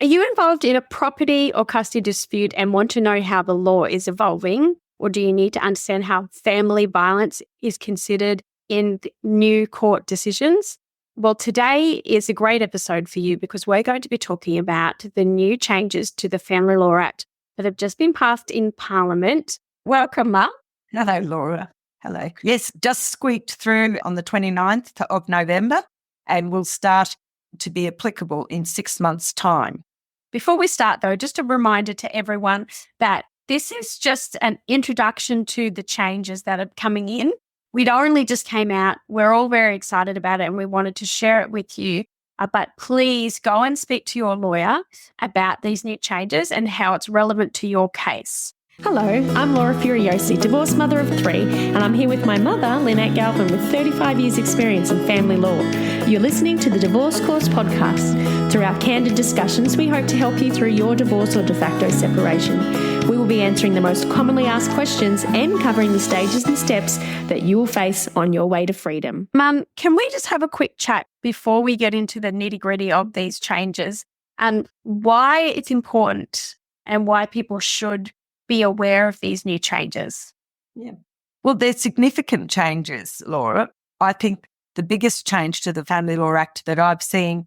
Are you involved in a property or custody dispute and want to know how the law is evolving? Or do you need to understand how family violence is considered in new court decisions? Well, today is a great episode for you because we're going to be talking about the new changes to the Family Law Act that have just been passed in Parliament. Welcome, Mum. Hello, Laura. Hello. Yes, just squeaked through on the 29th of November and will start to be applicable in 6 months' time. Before we start, though, just a reminder to everyone that this is just an introduction to the changes that are coming in. We'd only just came out. We're all very excited about it and we wanted to share it with you. But please go and speak to your lawyer about these new changes and how it's relevant to your case. Hello, I'm Laura Furiosi, divorced mother of 3, and I'm here with my mother, Lynette Galvin, with 35 years' experience in family law. You're listening to the Divorce Course podcast. Through our candid discussions, we hope to help you through your divorce or de facto separation. We will be answering the most commonly asked questions and covering the stages and steps that you will face on your way to freedom. Mum, can we just have a quick chat before we get into the nitty-gritty of these changes and why it's important and why people should be aware of these new changes? Yeah. Well, they're significant changes, Laura. I think the biggest change to the Family Law Act that I've seen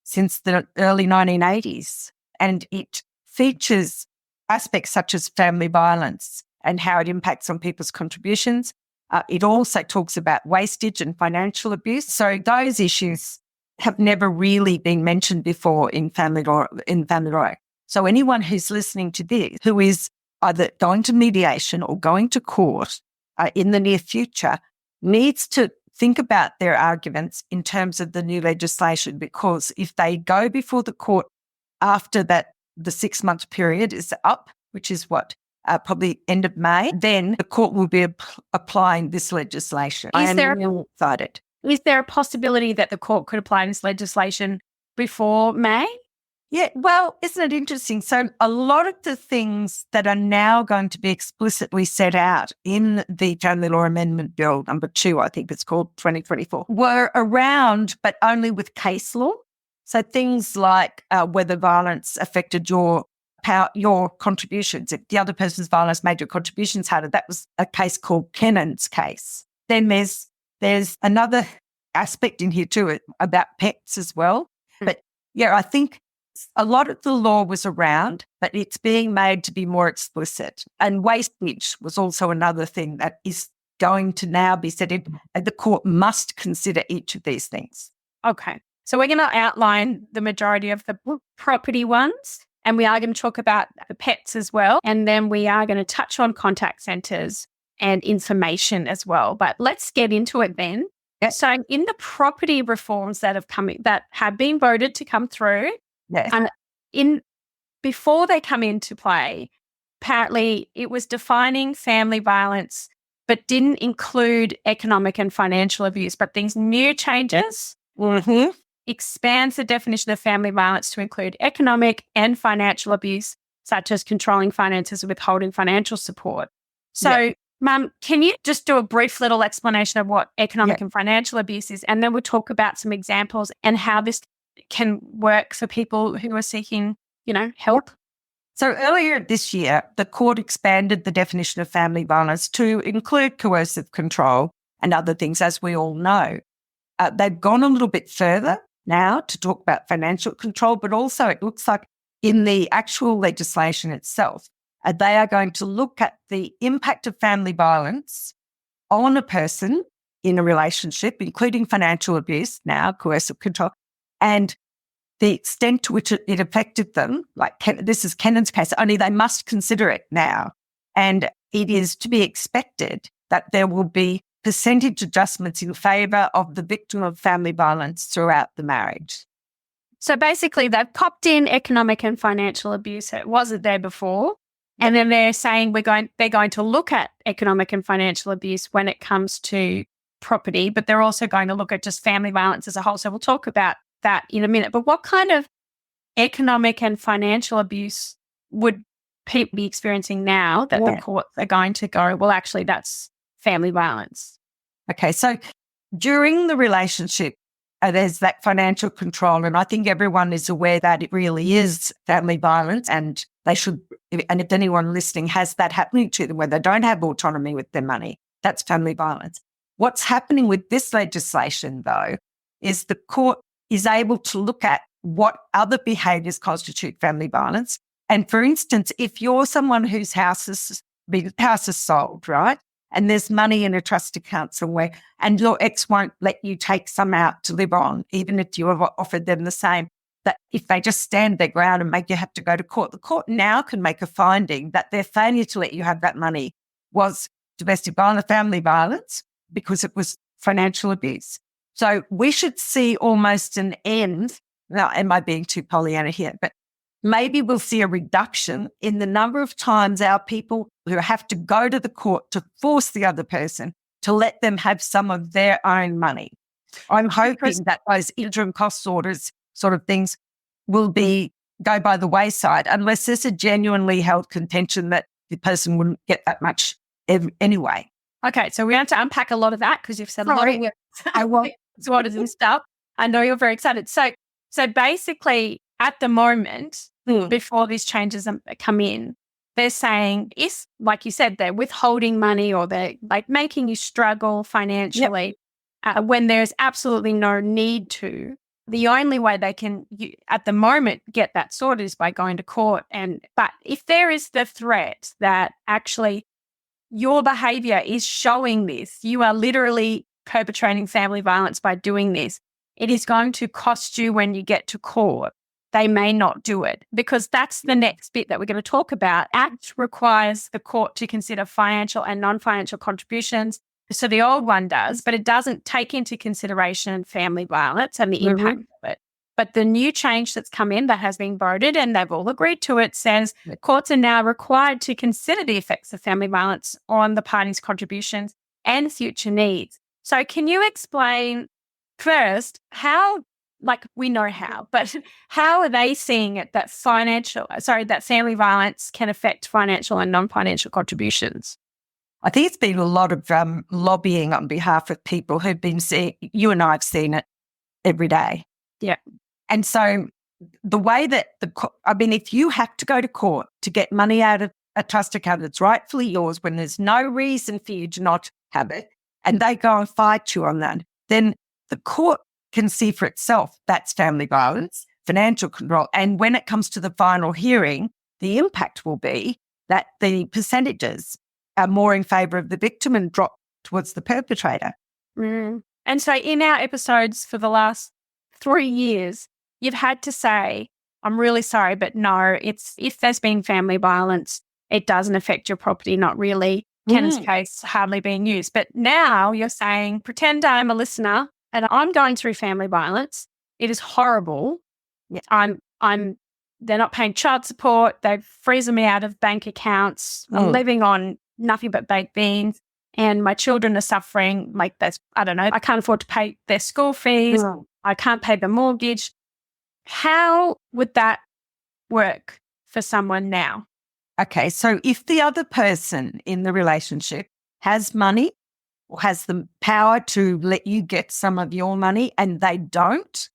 since the early 1980s, and it features aspects such as family violence and how it impacts on people's contributions. It also talks about wastage and financial abuse. So those issues have never really been mentioned before in family law. So anyone who's listening to this, who is either going to mediation or going to court in the near future, needs to think about their arguments in terms of the new legislation, because if they go before the court after that, the 6-month period is up, which is probably end of May, then the court will be applying this legislation. Is there a possibility that the court could apply this legislation before May? Yeah, well, isn't it interesting? So a lot of the things that are now going to be explicitly set out in the Family Law Amendment Bill, number 2, I think it's called, 2024, were around, but only with case law. So things like whether violence affected your contributions. If the other person's violence made your contributions harder, that was a case called Kennan's case. Then there's another aspect in here too about pets as well. But yeah, I think a lot of the law was around, but it's being made to be more explicit. And wastage was also another thing that is going to now be said in, and the court must consider each of these things. Okay. So we're going to outline the majority of the property ones, and we are going to talk about the pets as well. And then we are going to touch on contact centres and information as well. But let's get into it then. Yep. So in the property reforms that have been voted to come through, Yes. And before they come into play, apparently it was defining family violence, but didn't include economic and financial abuse. But these new changes expands the definition of family violence to include economic and financial abuse, such as controlling finances or withholding financial support. So, Mum, can you just do a brief little explanation of what economic and financial abuse is? And then we'll talk about some examples and how this can work for people who are seeking, help. So earlier this year, the court expanded the definition of family violence to include coercive control and other things, as we all know. They've gone a little bit further now to talk about financial control, but also it looks like in the actual legislation itself, they are going to look at the impact of family violence on a person in a relationship, including financial abuse, now coercive control, and the extent to which it affected them. Like this is Kennan's case, only they must consider it now. And it is to be expected that there will be percentage adjustments in favour of the victim of family violence throughout the marriage. So basically they've popped in economic and financial abuse. It wasn't there before. And then they're saying they're going to look at economic and financial abuse when it comes to property, but they're also going to look at just family violence as a whole. So we'll talk about that in a minute. But what kind of economic and financial abuse would people be experiencing now that the courts are going to go, well, actually, that's family violence? Okay, so during the relationship, there's that financial control. And I think everyone is aware that it really is family violence, and they should, and if anyone listening has that happening to them where they don't have autonomy with their money, that's family violence. What's happening with this legislation, though, is the court is able to look at what other behaviours constitute family violence. And for instance, if you're someone whose house is sold, right, and there's money in a trust account somewhere, and your ex won't let you take some out to live on, even if you have offered them the same, that if they just stand their ground and make you have to go to court, the court now can make a finding that their failure to let you have that money was domestic violence, family violence, because it was financial abuse. So we should see almost an end. Now, am I being too Pollyanna here? But maybe we'll see a reduction in the number of times our people who have to go to the court to force the other person to let them have some of their own money. I'm hoping that those interim cost orders sort of things will go by the wayside, unless there's a genuinely held contention that the person wouldn't get that much anyway. Okay, so we have to unpack a lot of that because you've said a lot of I want orders and stuff. I know you're very excited. So basically, at the moment, before these changes come in, they're saying if, like you said, they're withholding money or they're like making you struggle financially when there's absolutely no need to. The only way they can, at the moment, get that sorted is by going to court. But if there is the threat that actually your behavior is showing this, you are literally perpetrating family violence by doing this, it is going to cost you when you get to court. They may not do it because that's the next bit that we're going to talk about. Act requires the court to consider financial and non-financial contributions. So the old one does, but it doesn't take into consideration family violence and the impact of it. But the new change that's come in that has been voted and they've all agreed to it says courts are now required to consider the effects of family violence on the parties' contributions and future needs. So can you explain first how, like we know how, but how are they seeing it that that family violence can affect financial and non-financial contributions? I think it's been a lot of lobbying on behalf of people who've been seeing, you and I have seen it every day. Yeah. And so the way that if you have to go to court to get money out of a trust account that's rightfully yours when there's no reason for you to not have it, and they go and fight you on that, then the court can see for itself that's family violence, financial control. And when it comes to the final hearing, the impact will be that the percentages are more in favour of the victim and drop towards the perpetrator. And so in our episodes for the last 3 years, you've had to say, I'm really sorry, but no, if there's been family violence, it doesn't affect your property, not really. Kenneth's case hardly being used. But now you're saying, pretend I'm a listener and I'm going through family violence. It is horrible. Yeah. They're not paying child support. They've frozen me out of bank accounts. I'm living on nothing but baked beans. And my children are suffering. Like I don't know, I can't afford to pay their school fees. I can't pay the mortgage. How would that work for someone now? Okay, so if the other person in the relationship has money or has the power to let you get some of your money and they don't,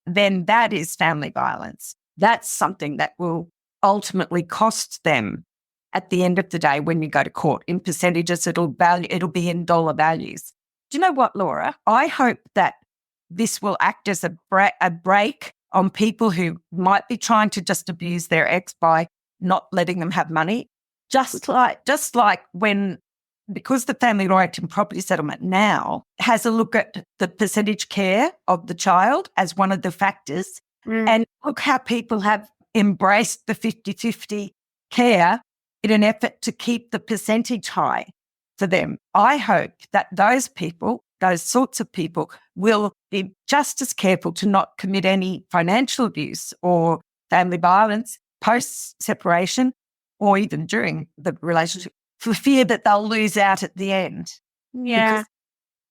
then that is family violence. That's something that will ultimately cost them at the end of the day when you go to court. In percentages, it'll be in dollar values. Do you know what, Laura? I hope that this will act as a brake on people who might be trying to just abuse their ex by not letting them have money. Just like when, because the Family Law Act and Property Settlement now has a look at the percentage care of the child as one of the factors, and look how people have embraced the 50-50 care in an effort to keep the percentage high for them. I hope that those sorts of people will be just as careful to not commit any financial abuse or family violence post-separation or even during the relationship for fear that they'll lose out at the end. Yeah.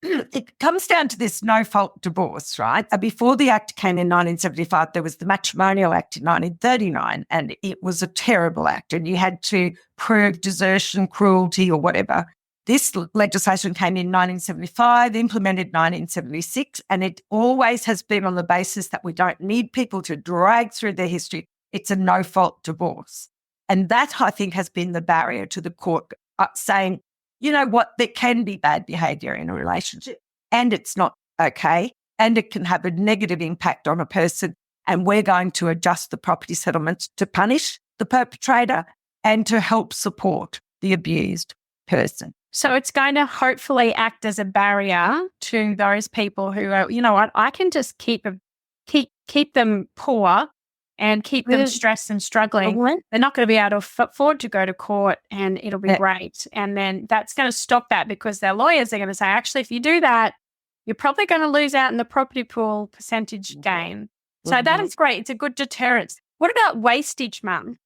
Because it comes down to this no-fault divorce, right? Before the Act came in 1975, there was the Matrimonial Act in 1939, and it was a terrible act, and you had to prove desertion, cruelty, or whatever. This legislation came in 1975, implemented 1976, and it always has been on the basis that we don't need people to drag through their history. It's a no-fault divorce. And that, I think, has been the barrier to the court saying, you know what, there can be bad behaviour in a relationship and it's not okay and it can have a negative impact on a person, and we're going to adjust the property settlements to punish the perpetrator and to help support the abused person. So it's going to hopefully act as a barrier to those people who are, you know what, I can just keep them poor and keep them stressed and struggling. They're not going to be able to afford to go to court, and it'll be great. And then that's going to stop that, because their lawyers are going to say, actually, if you do that, you're probably going to lose out in the property pool percentage gain. So that is great. It's a good deterrence. What about wastage, Mum?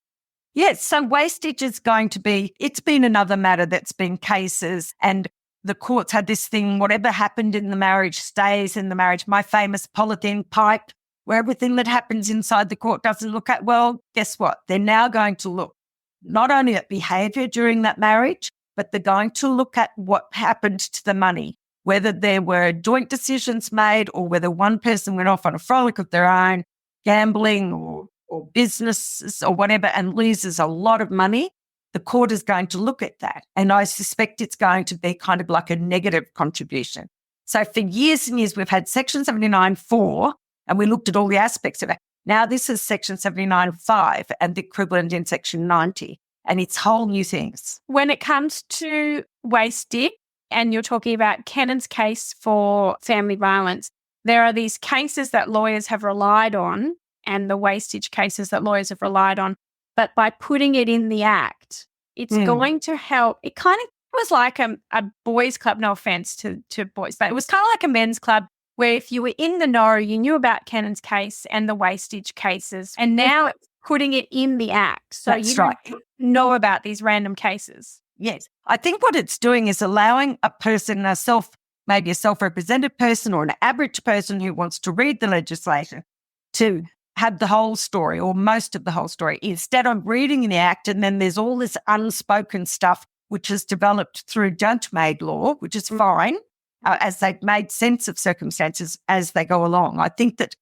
Yes, so wastage is going to be, it's been another matter that's been cases, and the courts had this thing, whatever happened in the marriage stays in the marriage. My famous polythene pipe, where everything that happens inside the court doesn't look at, well, guess what? They're now going to look not only at behaviour during that marriage, but they're going to look at what happened to the money, whether there were joint decisions made or whether one person went off on a frolic of their own, gambling or businesses or whatever, and loses a lot of money. The court is going to look at that. And I suspect it's going to be kind of like a negative contribution. So for years and years, we've had Section 79(4), and we looked at all the aspects of it. Now this is Section 79(5) and the equivalent in Section 90. And it's whole new things. When it comes to wastage, and you're talking about Kennan's case for family violence, there are these cases that lawyers have relied on, and the wastage cases that lawyers have relied on. But by putting it in the Act, it's going to help. It kind of was like a boys' club, no offence to boys, but it was kind of like a men's club where if you were in the know, you knew about Kennan's case and the wastage cases. And now it's putting it in the Act. So That's you right. don't know about these random cases. Yes. I think what it's doing is allowing a person, maybe a self-represented person or an average person who wants to read the legislation, to have the whole story or most of the whole story, instead of reading the Act and then there's all this unspoken stuff which is developed through judge-made law, which is fine, as they've made sense of circumstances as they go along. I think that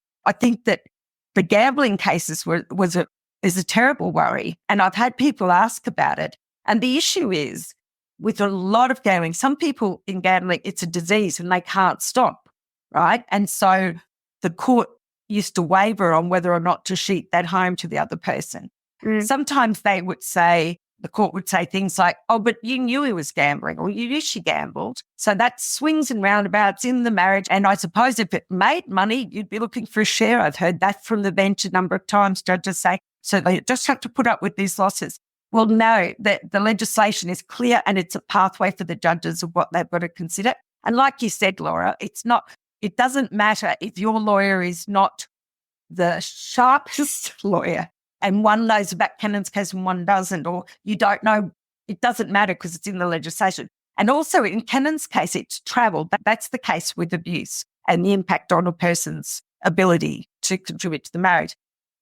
the gambling cases is a terrible worry, and I've had people ask about it. And the issue is, with a lot of gambling, some people in gambling, it's a disease and they can't stop, right? And so the court used to waver on whether or not to sheet that home to the other person. Sometimes the court would say things like, oh, but you knew he was gambling, or you knew she gambled. So that swings and roundabouts in the marriage. And I suppose if it made money, you'd be looking for a share. I've heard that from the bench a number of times, judges say. So they just have to put up with these losses. Well, no, the legislation is clear and it's a pathway for the judges of what they've got to consider. And like you said, Laura, it doesn't matter if your lawyer is not the sharpest lawyer and one knows about Kennan's case and one doesn't, or you don't know. It doesn't matter because it's in the legislation. And also in Kennan's case, it's travelled. That's the case with abuse and the impact on a person's ability to contribute to the marriage.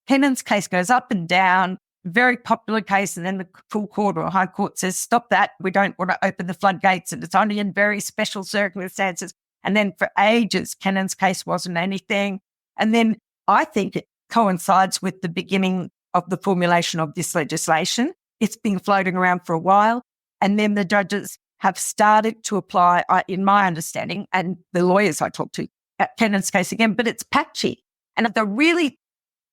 Kennan's case goes up and down, very popular case, and then the full court or high court says, stop that. We don't want to open the floodgates and it's only in very special circumstances. And then for ages, Kennan's case wasn't anything. And then I think it coincides with the beginning of the formulation of this legislation. It's been floating around for a while. And then the judges have started to apply, in my understanding, and the lawyers I talked to, at Kennan's case again, but it's patchy. And the really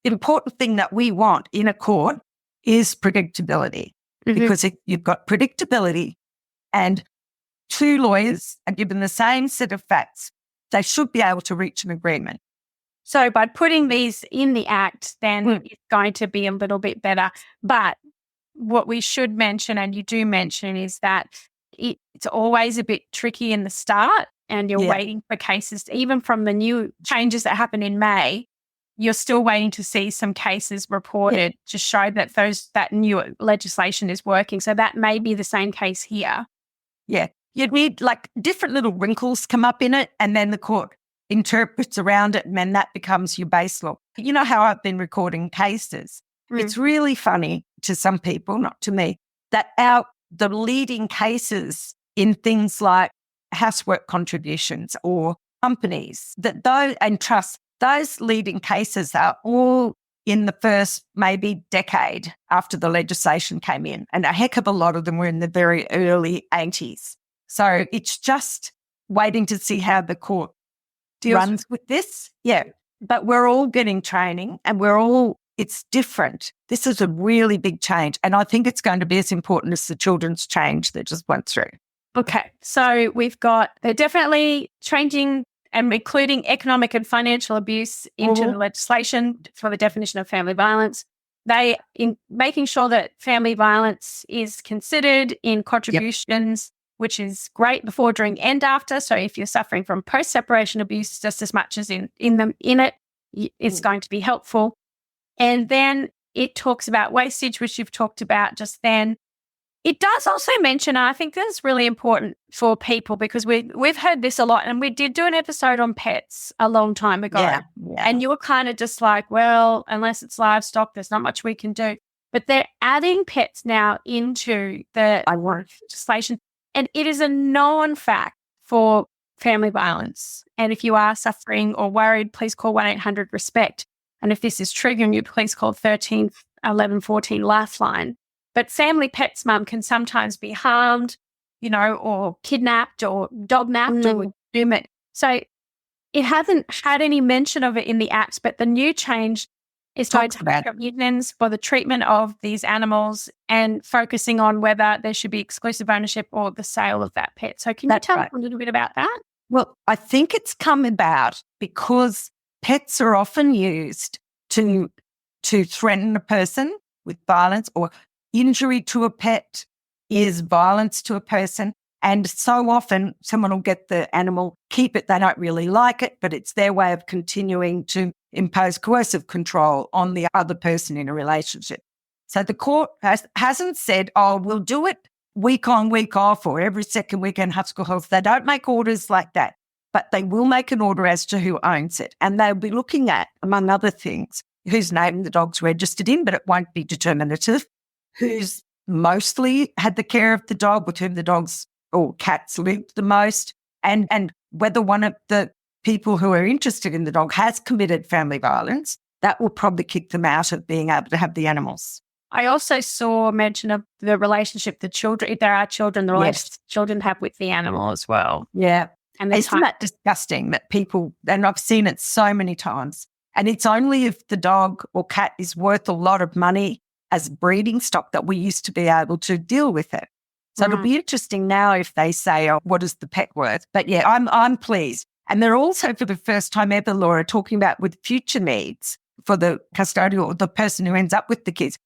important thing that we want in a court is predictability, because if you've got predictability and two lawyers are given the same set of facts, they should be able to reach an agreement. So by putting these in the Act, then it's going to be a little bit better. But what we should mention, and you do mention, is that it's always a bit tricky in the start, and you're waiting for cases, even from the new changes that happened in May, you're still waiting to see some cases reported to show that that new legislation is working. So that may be the same case here. Yeah. You'd need like different little wrinkles come up in it, and then the court interprets around it, and then that becomes your base law. You know how I've been recording cases. It's really funny to some people, not to me, that the leading cases in things like housework contributions or companies, and trusts, those leading cases are all in the first maybe decade after the legislation came in. And a heck of a lot of them were in the very early 80s. So it's just waiting to see how the court runs with this. Yeah. But we're all getting training and it's different. This is a really big change. And I think it's going to be as important as the children's change that just went through. Okay. So they're definitely changing and including economic and financial abuse into the legislation for the definition of family violence. They in making sure that family violence is considered in contributions, which is great before, during, and after. So if you're suffering from post-separation abuse just as much as in it, it's going to be helpful. And then it talks about wastage, which you've talked about just then. It does also mention, I think this is really important for people because we've heard this a lot, and we did do an episode on pets a long time ago. Yeah. And you were kind of just like, well, unless it's livestock, there's not much we can do. But they're adding pets now into the legislation. And it is a known fact for family violence. And if you are suffering or worried, please call 1-800-RESPECT. And if this is triggering you, please call 13 11 14 Lifeline. But family pets, mum, can sometimes be harmed, or kidnapped or dog-napped or doom it. So it hasn't had any mention of it in the Act, but the new change is going to have provisions for the treatment of these animals and focusing on whether there should be exclusive ownership or the sale of that pet. So can you tell us a little bit about that? Well, I think it's come about because pets are often used to threaten a person with violence, or injury to a pet is violence to a person. And so often someone will get the animal, keep it, they don't really like it, but it's their way of continuing to impose coercive control on the other person in a relationship. So the court hasn't said, we'll do it week on, week off, or every second weekend, hospital health. They don't make orders like that, but they will make an order as to who owns it. And they'll be looking at, among other things, whose name the dog's registered in, but it won't be determinative. Who's mostly had the care of the dog, with whom the dogs or cats lived the most, and whether one of the people who are interested in the dog has committed family violence. That will probably kick them out of being able to have the animals. I also saw mention of the relationship the children, if there are children, the relationship children have with the animal as well. Yeah. And isn't that disgusting that people, and I've seen it so many times, and it's only if the dog or cat is worth a lot of money as breeding stock that we used to be able to deal with it. So it'll be interesting now if they say, what is the pet worth? But yeah, I'm pleased. And they're also, for the first time ever, Laura, talking about with future needs for the custodial or the person who ends up with the kids,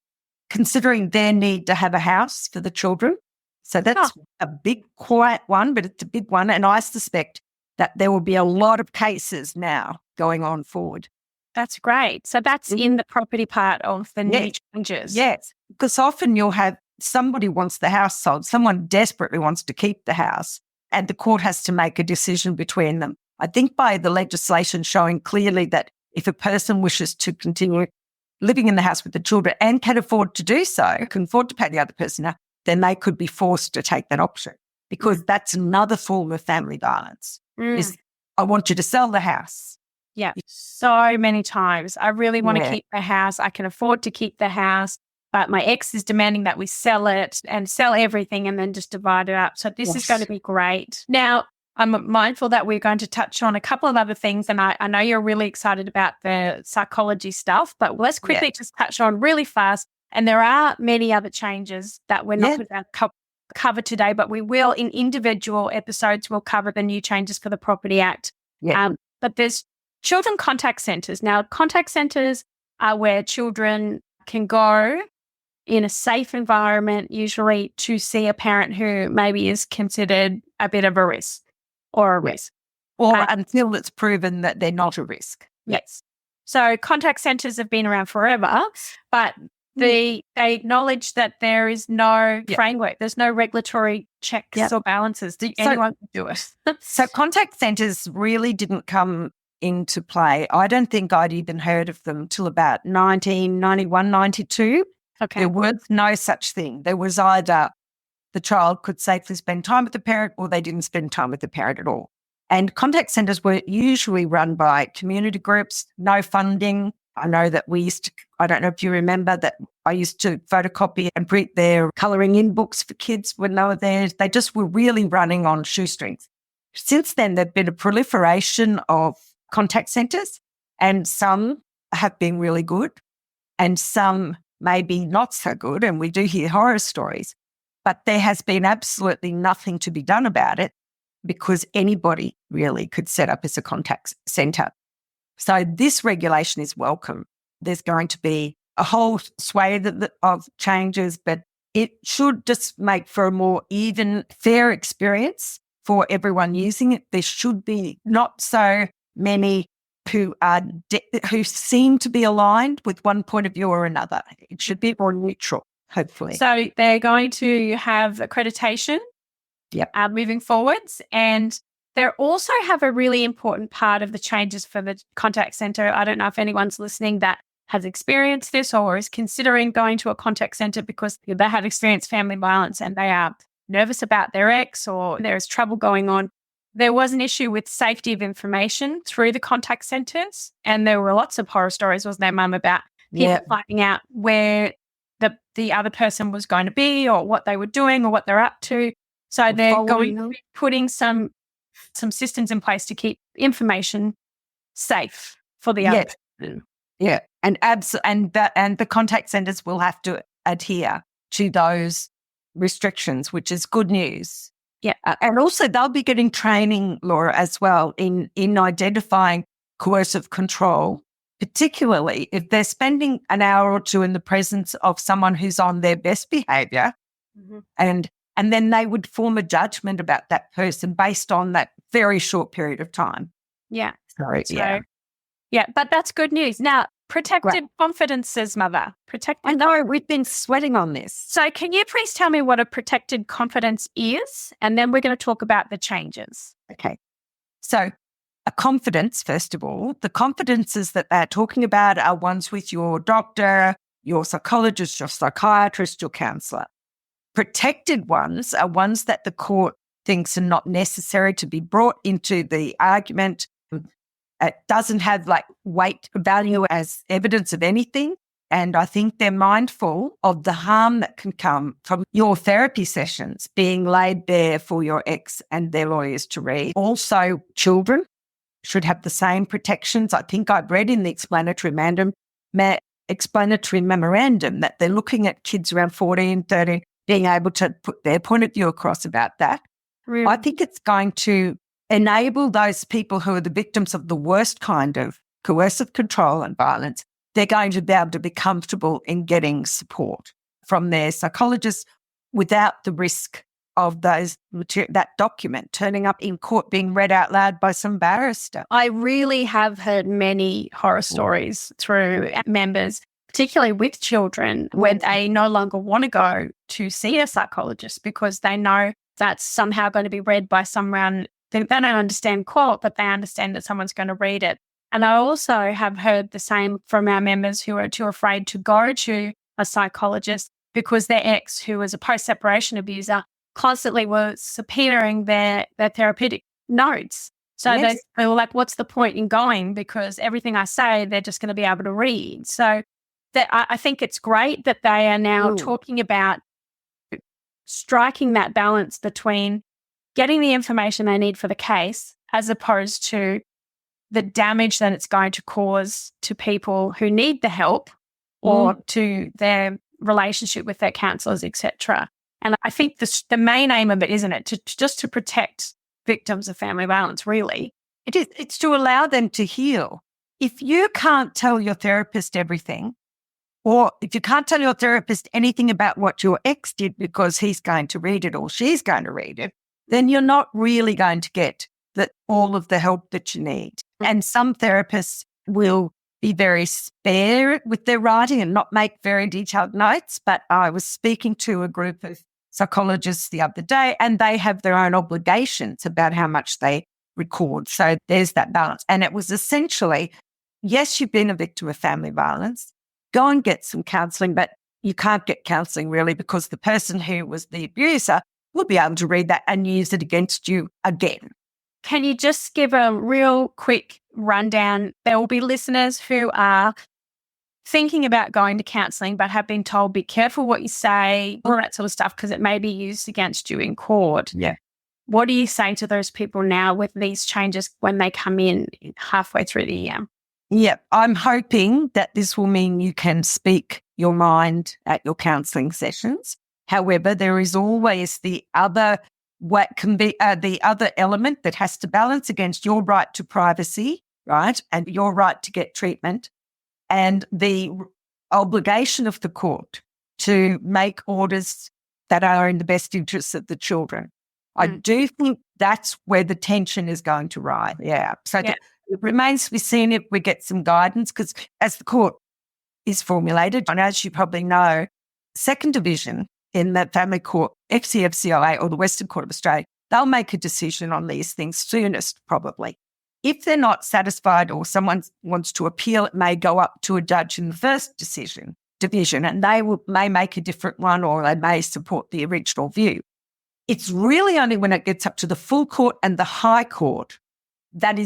considering their need to have a house for the children. So that's a big, quiet one, but it's a big one. And I suspect that there will be a lot of cases now going on forward. That's great. So that's in the property part of the new changes. Yes, because often you'll have somebody wants the house sold, someone desperately wants to keep the house, and the court has to make a decision between them. I think by the legislation showing clearly that if a person wishes to continue living in the house with the children and can afford to do so, can afford to pay the other person out, then they could be forced to take that option, because that's another form of family violence. Is I want you to sell the house. Yeah, so many times. I really want to keep the house. I can afford to keep the house, but my ex is demanding that we sell it and sell everything and then just divide it up. So this is going to be great. Now, I'm mindful that we're going to touch on a couple of other things, and I know you're really excited about the psychology stuff, but let's quickly just touch on really fast. And there are many other changes that we're not going to cover today, but we will, in individual episodes, we'll cover the new changes for the Property Act. But there's children contact centres. Now, contact centres are where children can go in a safe environment, usually to see a parent who maybe is considered a bit of a risk or a risk. Or until it's proven that they're not a risk. Yes. So contact centres have been around forever, but they acknowledge that there is no framework. There's no regulatory checks or balances. Anyone can do it. So contact centres really didn't come into play. I don't think I'd even heard of them till about 1991, 92. Okay. There was no such thing. There was either the child could safely spend time with the parent, or they didn't spend time with the parent at all. And contact centres were usually run by community groups, no funding. I know that I don't know if you remember that I used to photocopy and print their colouring in books for kids when they were there. They just were really running on shoestrings. Since then, there's been a proliferation of contact centres, and some have been really good and some maybe not so good. And we do hear horror stories, but there has been absolutely nothing to be done about it because anybody really could set up as a contact centre. So this regulation is welcome. There's going to be a whole swathe of changes, but it should just make for a more even, fair experience for everyone using it. There should be not so many who seem to be aligned with one point of view or another. It should be more neutral, hopefully. So they're going to have accreditation moving forwards, and they also have a really important part of the changes for the contact centre. I don't know if anyone's listening that has experienced this or is considering going to a contact centre because they have experienced family violence and they are nervous about their ex or there is trouble going on. There was an issue with safety of information through the contact centres, and there were lots of horror stories, wasn't there, Mum, about people finding out where the other person was going to be or what they were doing or what they're up to. So they're going to be putting some systems in place to keep information safe for the other person. Yeah, and the contact centres will have to adhere to those restrictions, which is good news. Yeah, and also they'll be getting training, Laura, as well in identifying coercive control, particularly if they're spending an hour or two in the presence of someone who's on their best behaviour, and then they would form a judgment about that person based on that very short period of time. Yeah. Yeah, but that's good news. Now, protected confidences, Mother. I know, we've been sweating on this. So can you please tell me what a protected confidence is? And then we're going to talk about the changes. Okay. So a confidence, first of all, the confidences that they're talking about are ones with your doctor, your psychologist, your psychiatrist, your counsellor. Protected ones are ones that the court thinks are not necessary to be brought into the argument. It doesn't have weight value as evidence of anything. And I think they're mindful of the harm that can come from your therapy sessions being laid there for your ex and their lawyers to read. Also, children should have the same protections. I think I've read in the explanatory memorandum that they're looking at kids around 14, 13, being able to put their point of view across about that. Really? I think it's going to enable those people who are the victims of the worst kind of coercive control and violence. They're going to be able to be comfortable in getting support from their psychologist without the risk of that document turning up in court being read out loud by some barrister. I really have heard many horror stories through members, particularly with children, where they no longer want to go to see a psychologist because they know that's somehow going to be read by someone. They don't understand quote, but they understand that someone's going to read it. And I also have heard the same from our members who are too afraid to go to a psychologist because their ex, who was a post-separation abuser, constantly was subpoenaing their therapeutic notes. So they were like, what's the point in going? Because everything I say, they're just going to be able to read. So I think it's great that they are now talking about striking that balance between getting the information they need for the case as opposed to the damage that it's going to cause to people who need the help or to their relationship with their counsellors, etc. And I think the main aim of it, isn't it, just to protect victims of family violence, really. It is. It's to allow them to heal. If you can't tell your therapist everything, or if you can't tell your therapist anything about what your ex did because he's going to read it or she's going to read it, then you're not really going to get all of the help that you need. And some therapists will be very spare with their writing and not make very detailed notes. But I was speaking to a group of psychologists the other day, and they have their own obligations about how much they record. So there's that balance. And it was essentially, yes, you've been a victim of family violence, go and get some counselling, but you can't get counselling really, because the person who was the abuser will be able to read that and use it against you again. Can you just give a real quick rundown? There will be listeners who are thinking about going to counselling but have been told, be careful what you say, all that sort of stuff, because it may be used against you in court. Yeah. What do you say to those people now with these changes when they come in halfway through the year? Yeah, I'm hoping that this will mean you can speak your mind at your counselling sessions. However, there is always the other the other element that has to balance against your right to privacy, right, and your right to get treatment, and the obligation of the court to make orders that are in the best interests of the children. I do think that's where the tension is going to rise. Yeah. So it remains to be seen if we get some guidance, because as the court is formulated, and as you probably know, second division in the family court, FCFCIA or the Western Court of Australia, they'll make a decision on these things soonest, probably. If they're not satisfied or someone wants to appeal, it may go up to a judge in the first division, and they may make a different one, or they may support the original view. It's really only when it gets up to the full court and the high court that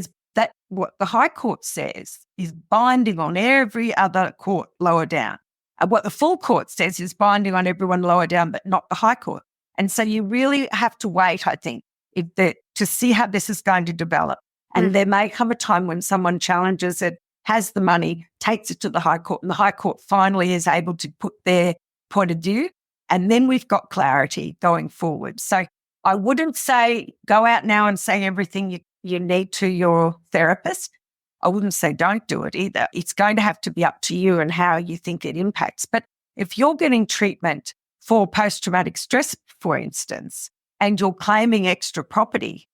what the high court says is binding on every other court lower down. And what the full court says is binding on everyone lower down, but not the high court. And so you really have to wait, I think, to see how this is going to develop. And there may come a time when someone challenges it, has the money, takes it to the high court, and the high court finally is able to put their point of view. And then we've got clarity going forward. So I wouldn't say go out now and say everything you need to your therapist. I wouldn't say don't do it either. It's going to have to be up to you and how you think it impacts. But if you're getting treatment for post-traumatic stress, for instance, and you're claiming extra property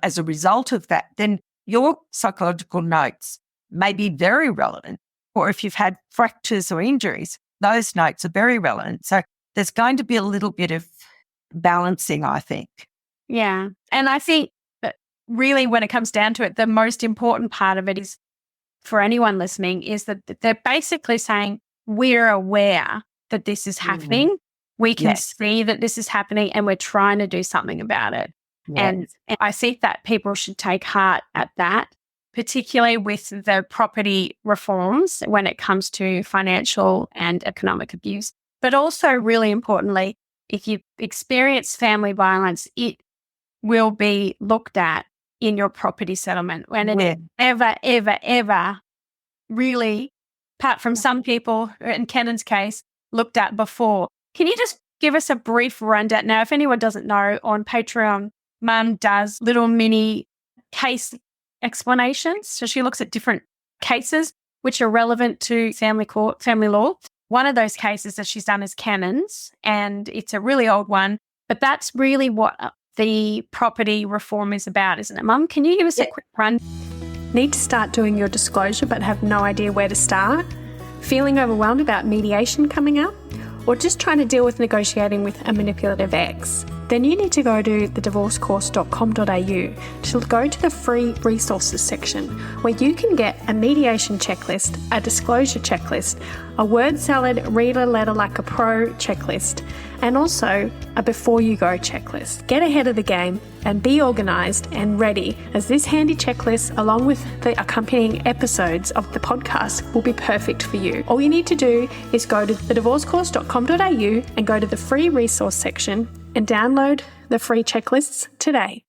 as a result of that, then your psychological notes may be very relevant. Or if you've had fractures or injuries, those notes are very relevant. So there's going to be a little bit of balancing, I think. Yeah. And I think that really when it comes down to it, the most important part of it is, for anyone listening, is that they're basically saying, we're aware that this is happening. We can see that this is happening and we're trying to do something about it. Yes. And I think that people should take heart at that, particularly with the property reforms when it comes to financial and economic abuse. But also, really importantly, if you experience family violence, it will be looked at in your property settlement when it ever really, apart from some people, in Kennan's case, looked at before. Can you just give us a brief rundown? Now, if anyone doesn't know, on Patreon, Mum does little mini case explanations. So she looks at different cases which are relevant to family law. One of those cases that she's done is Cannon's, and it's a really old one, but that's really what the property reform is about, isn't it, Mum? Can you give us a quick run? Need to start doing your disclosure but have no idea where to start? Feeling overwhelmed about mediation coming up? Or just trying to deal with negotiating with a manipulative ex? Then you need to go to thedivorcecourse.com.au to go to the free resources section where you can get a mediation checklist, a disclosure checklist, a word salad, read a letter like a pro checklist, and also a before you go checklist. Get ahead of the game and be organised and ready, as this handy checklist, along with the accompanying episodes of the podcast, will be perfect for you. All you need to do is go to thedivorcecourse.com.au and go to the free resource section and download the free checklists today.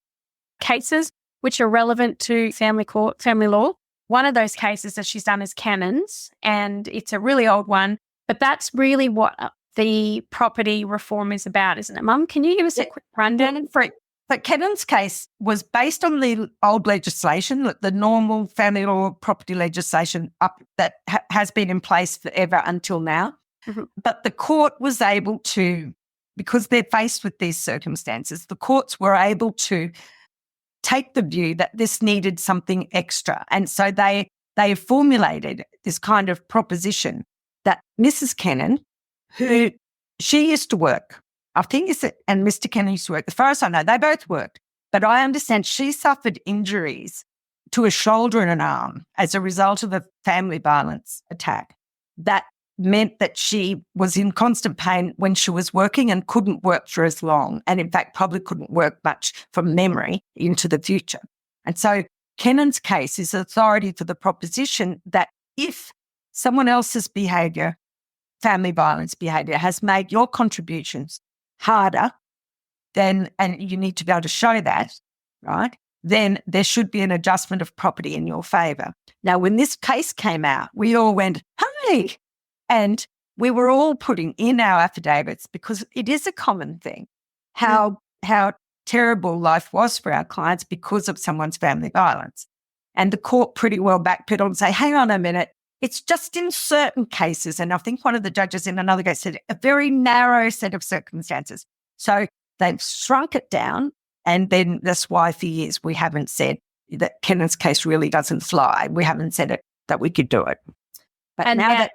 Cases which are relevant to family law. One of those cases that she's done is Cannon's, and it's a really old one, but that's really what the property reform is about, isn't it, Mum? Can you give us a quick rundown? But Cannon's case was based on the old legislation, the normal family law property legislation that has been in place forever until now. Mm-hmm. But the court was able to, because they're faced with these circumstances, the courts were able to take the view that this needed something extra. And so they formulated this kind of proposition that Mrs. Cannon, who she used to work, I think and Mr. Cannon used to work, as far as I know, they both worked. But I understand she suffered injuries to a shoulder and an arm as a result of a family violence attack that meant that she was in constant pain when she was working and couldn't work for as long. And in fact, probably couldn't work much from memory into the future. And so Kennan's case is authority for the proposition that if someone else's behaviour, family violence behaviour, has made your contributions harder, then, and you need to be able to show that, right, then there should be an adjustment of property in your favour. Now, when this case came out, we all went, hey, and we were all putting in our affidavits, because it is a common thing, how terrible life was for our clients because of someone's family violence. And the court pretty well backpedaled and say, hang on a minute, it's just in certain cases. And I think one of the judges in another case said a very narrow set of circumstances. So they've shrunk it down. And then that's why for years we haven't said that Kennan's case really doesn't fly. We haven't said it, that we could do it. But And now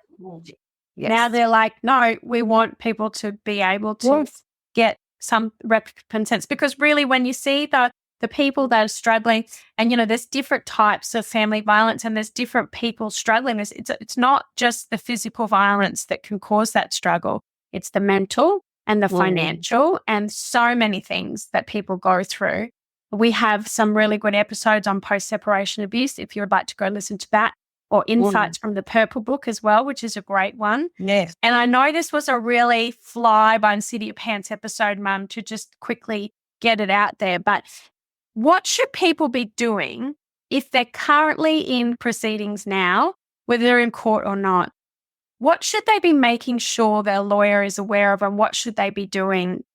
now they're like, no, we want people to be able to get some recompense, because really when you see the people that are struggling, and, there's different types of family violence and there's different people struggling. It's not just the physical violence that can cause that struggle. It's the mental and the financial and so many things that people go through. We have some really good episodes on post-separation abuse if you would like to go listen to that, or insights from the Purple Book as well, which is a great one. Yes. And I know this was a really fly by the seat of your pants episode, Mum, to just quickly get it out there. But what should people be doing if they're currently in proceedings now, whether they're in court or not? What should they be making sure their lawyer is aware of, and what should they be doing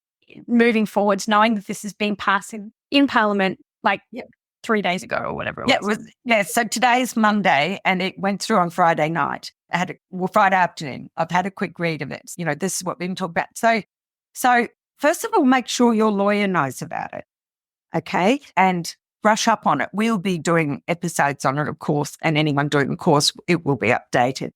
moving forwards, knowing that this is being passed in Parliament 3 days ago or whatever it was? So today's Monday and it went through on Friday night. Friday afternoon. I've had a quick read of it. This is what we've been talking about. So first of all, make sure your lawyer knows about it, okay? And brush up on it. We'll be doing episodes on it, of course, and anyone doing the course, it will be updated.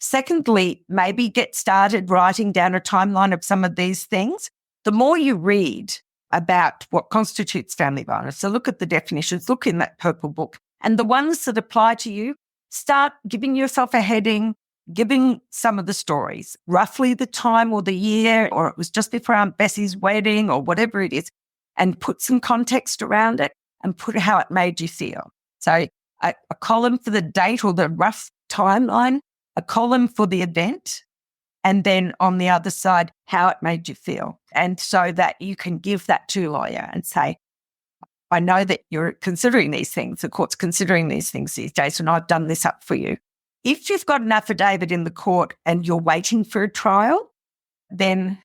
Secondly, maybe get started writing down a timeline of some of these things. The more you read about what constitutes family violence, so look at the definitions, look in that Purple Book, and the ones that apply to you, start giving yourself a heading, giving some of the stories, roughly the time or the year, or it was just before Aunt Bessie's wedding or whatever it is, and put some context around it and put how it made you feel. So a column for the date or the rough timeline, a column for the event, and then on the other side, how it made you feel. And so that you can give that to a lawyer and say, I know that you're considering these things, the court's considering these things these days, and I've done this up for you. If you've got an affidavit in the court and you're waiting for a trial, then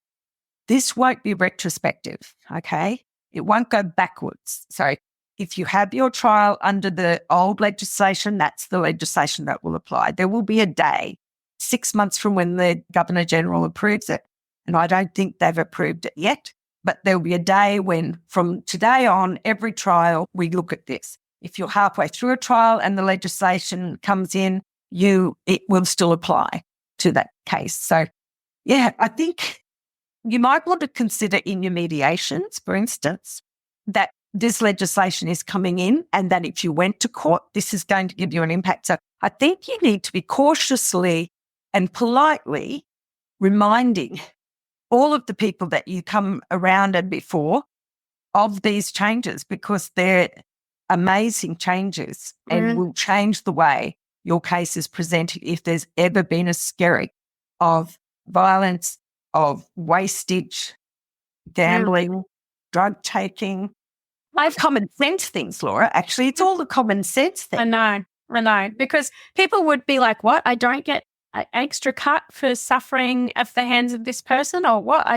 this won't be retrospective, okay? It won't go backwards. So if you have your trial under the old legislation, that's the legislation that will apply. There will be a day, 6 months from when the Governor-General approves it, and I don't think they've approved it yet, but there'll be a day when from today on, every trial, we look at this. If you're halfway through a trial and the legislation comes in, it will still apply to that case. So, I think you might want to consider in your mediations, for instance, that this legislation is coming in and that if you went to court, this is going to give you an impact. So I think you need to be cautiously and politely reminding all of the people that you come around and before of these changes, because they're amazing changes and will change the way your case is presented if there's ever been a skerrick of violence, of wastage, gambling, drug taking. Common sense things, Laura. Actually, it's all the common sense things. I know. Because people would be like, what? I don't get an extra cut for suffering at the hands of this person, or what?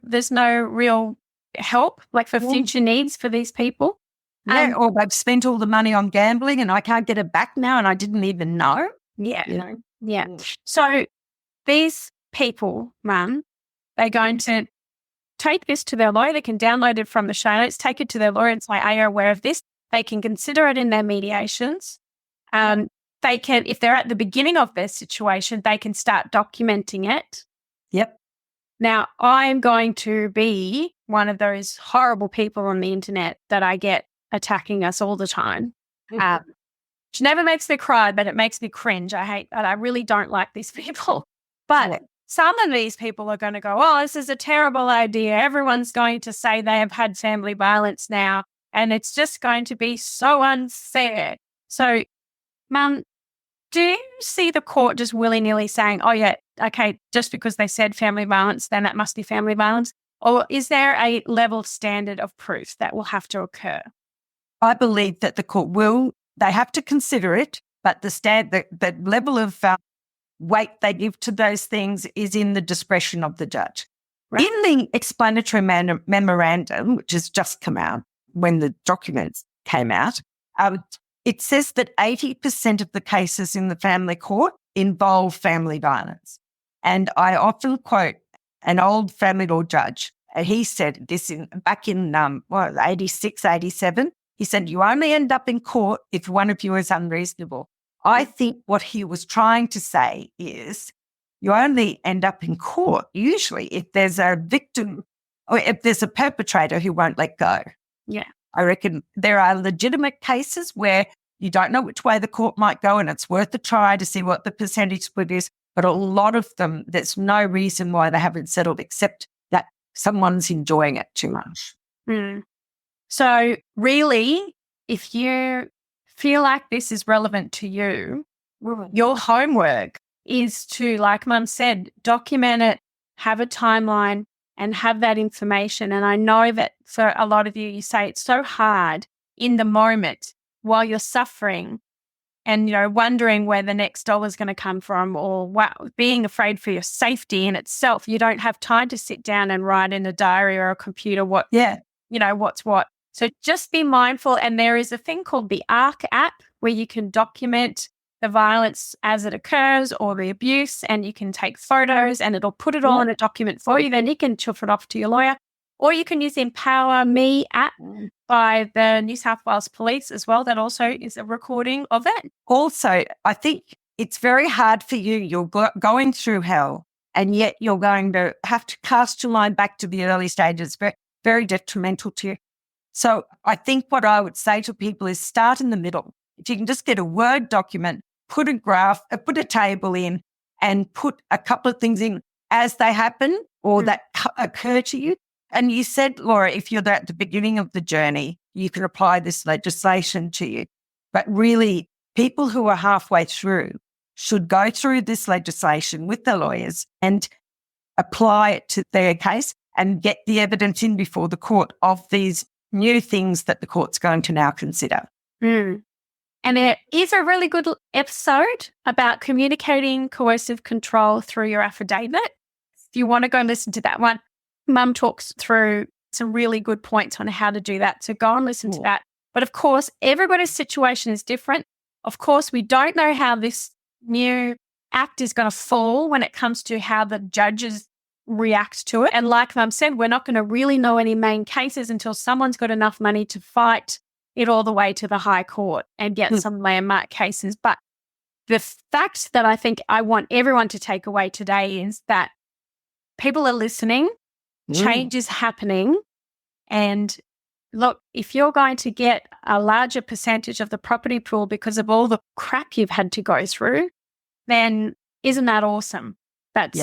There's no real help, for future needs for these people. Or they've spent all the money on gambling and I can't get it back now and I didn't even know. Yeah. So these people, Mum, they're going to take this to their lawyer. They can download it from the show notes, take it to their lawyer and say, are you aware of this? They can consider it in their mediations. They can, if they're at the beginning of their situation, they can start documenting it. Yep. Now, I'm going to be one of those horrible people on the internet that I get attacking us all the time. Which never makes me cry, but it makes me cringe. I really don't like these people. But some of these people are going to go, oh, this is a terrible idea. Everyone's going to say they have had family violence now, and it's just going to be so unfair. So, Mum, do you see the court just willy-nilly saying, oh, yeah, okay, just because they said family violence, then that must be family violence? Or is there a level standard of proof that will have to occur? I believe that the court they have to consider it, but the level of weight they give to those things is in the discretion of the judge. Right. In the explanatory memorandum, which has just come out when the documents came out, it says that 80% of the cases in the family court involve family violence. And I often quote an old family law judge, and he said this back in 86, 87. He said, you only end up in court if one of you is unreasonable. I think what he was trying to say is you only end up in court usually if there's a victim or if there's a perpetrator who won't let go. Yeah. I reckon there are legitimate cases where you don't know which way the court might go and it's worth a try to see what the percentage split is. But a lot of them, there's no reason why they haven't settled except that someone's enjoying it too much. Mm. So really, if you feel like this is relevant to you, your homework is to, like Mum said, document it, have a timeline and have that information. And I know that for a lot of you, you say it's so hard in the moment while you're suffering and, wondering where the next dollar is going to come from or being afraid for your safety in itself. You don't have time to sit down and write in a diary or a computer what's what. So just be mindful. And there is a thing called the ARC app where you can document the violence as it occurs or the abuse, and you can take photos and it'll put it all in a document for you. Then you can chuff it off to your lawyer. Or you can use the Empower Me app by the New South Wales Police as well. That also is a recording of it. Also, I think it's very hard for you. You're going through hell and yet you're going to have to cast your mind back to the early stages. Very, very detrimental to you. So I think what I would say to people is start in the middle. If you can just get a Word document, put a graph, put a table in and put a couple of things in as they happen or that occur to you. And you said, Laura, if you're at the beginning of the journey, you can apply this legislation to you. But really, people who are halfway through should go through this legislation with their lawyers and apply it to their case and get the evidence in before the court of these new things that the court's going to now consider. And there is a really good episode about communicating coercive control through your affidavit. If you want to go and listen to that one, Mum talks through some really good points on how to do that. So go and listen to that. But of course, everybody's situation is different. Of course, we don't know how this new act is going to fall when it comes to how the judges react to it. And like Mum said, we're not going to really know any main cases until someone's got enough money to fight it all the way to the High Court and get some landmark cases. But the fact that I think I want everyone to take away today is that people are listening, change is happening, and look, if you're going to get a larger percentage of the property pool because of all the crap you've had to go through, then isn't that awesome? That's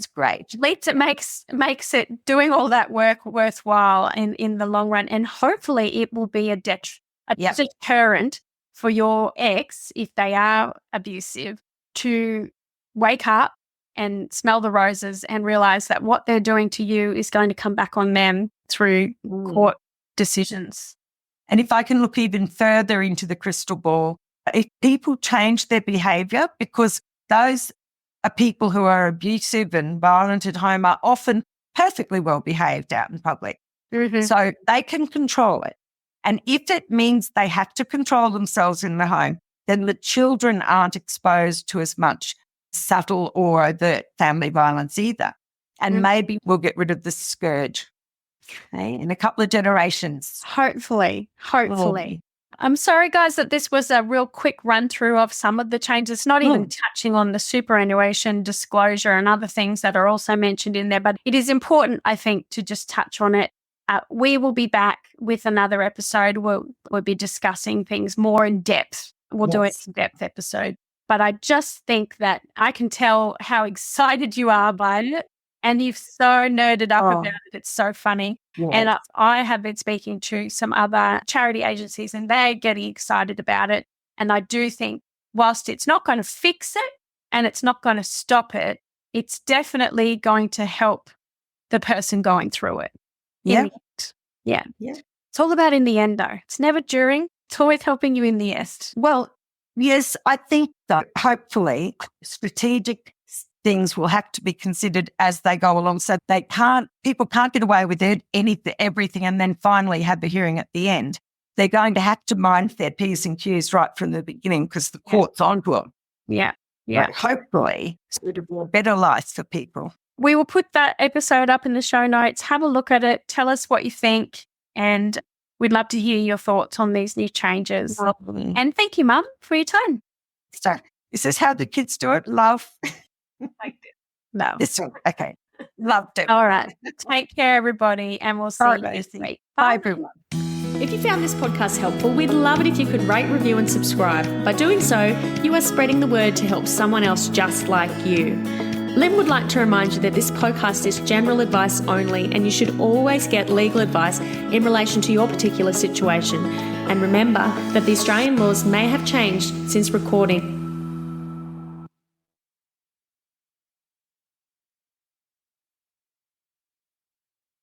great. At least it makes it doing all that work worthwhile in the long run, and hopefully it will be a deterrent for your ex, if they are abusive, to wake up and smell the roses and realize that what they're doing to you is going to come back on them through court decisions. And if I can look even further into the crystal ball, if people change their behaviour, because those are people who are abusive and violent at home are often perfectly well behaved out in public. So they can control it. And if it means they have to control themselves in the home, then the children aren't exposed to as much subtle or overt family violence either. And maybe we'll get rid of the scourge in a couple of generations. Hopefully. I'm sorry, guys, that this was a real quick run through of some of the changes, not even touching on the superannuation disclosure and other things that are also mentioned in there. But it is important, I think, to just touch on it. We will be back with another episode. We'll be discussing things more in depth. We'll do an in-depth episode. But I just think that I can tell how excited you are by it. And you've so nerded up about it. It's so funny. Yes. And I have been speaking to some other charity agencies and they're getting excited about it. And I do think whilst it's not going to fix it and it's not going to stop it, it's definitely going to help the person going through it. Yeah. Yeah. It's all about in the end, though. It's never during. It's always helping you in the end. Well, yes, I think that hopefully strategic things will have to be considered as they go along. So people can't get away with everything and then finally have the hearing at the end. They're going to have to mind their P's and Q's right from the beginning because the court's onto them. Yeah. But hopefully it's going to be a better life for people. We will put that episode up in the show notes. Have a look at it. Tell us what you think. And we'd love to hear your thoughts on these new changes. And thank you, Mum, for your time. So is this how the kids do it? Love? No. Okay. Loved it. All right. Take care, everybody. And we'll see you next week. Bye, everyone. If you found this podcast helpful, we'd love it if you could rate, review and subscribe. By doing so, you are spreading the word to help someone else just like you. Lynn would like to remind you that this podcast is general advice only and you should always get legal advice in relation to your particular situation. And remember that the Australian laws may have changed since recording